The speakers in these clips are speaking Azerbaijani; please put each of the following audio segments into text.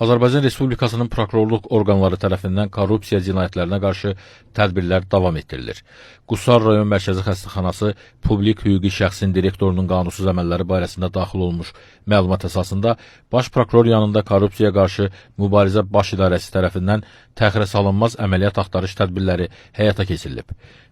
Azərbaycan Respublikasının prokurorluq orqanları tərəfindən korrupsiya cinayətlərinə qarşı tədbirlər davam etdirilir. Qusar rayon mərkəzi xəstəxanası publik hüquqi şəxsin direktorunun qanunsuz əməlləri barəsində daxil olmuş məlumat əsasında Baş prokuror yanında korrupsiyaya qarşı mübarizə baş idarəsi tərəfindən təxirə salınmaz əməliyyat axtarış tədbirləri həyata keçirilib.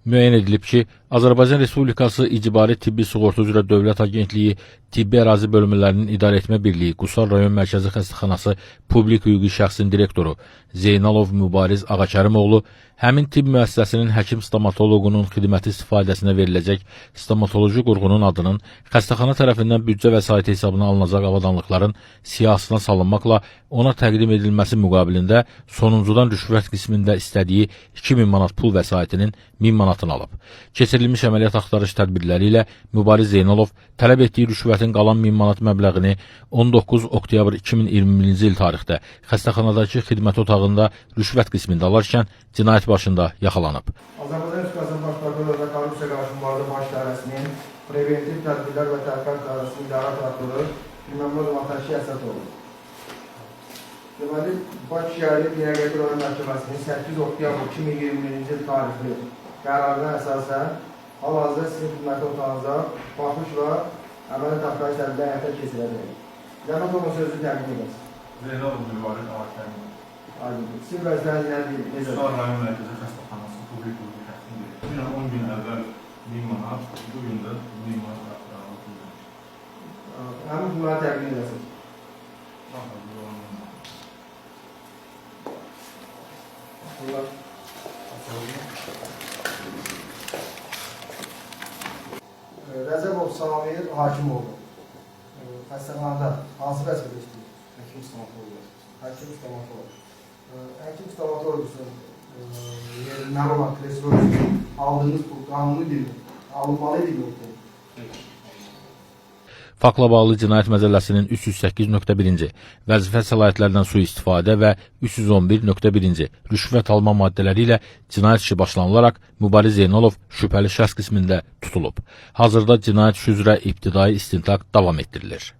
Müəyyən edilib ki, Azərbaycan Respublikası İcbari Tibbi Sığorta üzrə Dövlət Agentliyi Tibbi Ərazi Bölmələrinin İdarəetmə Birliyi Qusar rayon mərkəzi xəstəxanası publik hüquqi şəxsin direktoru Zeynalov Mübariz Ağakərimoğlu həmin tibb müəssisəsinin həkim stomatoloqunun xidməti istifadəsinə veriləcək stomatoloji qurğunun adının xəstəxana tərəfindən büdcə vəsaiti hesabına alınacaq avadanlıqların siyahısına salınmaqla ona təqdim edilməsi müqabilində sonuncudan rüşvət qismində istədiyi 2000 manat pul vəsaitinin 1000 manatını alıb. Keçirilmiş əməliyyat axtarış tədbirləri ilə Mübariz Zeynalov tələb etdiyi rüşvətin qalan 1000 manat məbləğini 19 oktyabr 2021-ci il tarixdə xəstəxanadakı xidmət otağında rüşvət qismində alarkən cinayət başında yaxalanıb. Azərbaycan Respublikasının Baş Prokurorluğu və Korrupsiya qarşı mübarizə baş idarəsinin preventiv tədbirlər və təhqiqat idarəsinin idarə prokuroru Bilməmməzov Ataşi Əsədoğlu. Deməli, Bakı Şəhərli Binəqədi Rayon Məhkəməsinin 8 oktyabr 2021-ci il tarixli qərarına əsasən hal-hazırda sizin xidməti otağınıza baxış və əməliyyat axtarış tədbirləri həyata keçiriləcək. Zəhmət olmasa sözü təqdim edəsiniz. Zeynalov Mübariz Ağakərimoğlu. Sizin vəzifəniz necə? Qusar rayon mərkəzi xəstəxanası publik hüquqi şəxsin direktoru. 10 gün əvvəl 1000 manat, bu gün də 1000 manat artırılıb. Həmin bunları təqdim edəsiniz. Rəcəbov Samir Hakimoğlu xəstəxanada hansı vəzifədə işləyir? Həkim stomatoloq. Həkim stomatoloq. Həkim stomatoloqsun yerindən olan kreslorun aldığınız pul qanuni deyil, alınmalı deyil. Faktla bağlı Cinayət Məcəlləsinin 308.1-ci vəzifə səlahiyyətlərindən sui-istifadə və 311.1-ci rüşvət alma maddələri ilə cinayət işi başlanılaraq Mübariz Zeynalov şübhəli şəxs qismində tutulub. Hazırda cinayət işi üzrə ibtidai istintaq davam etdirilir.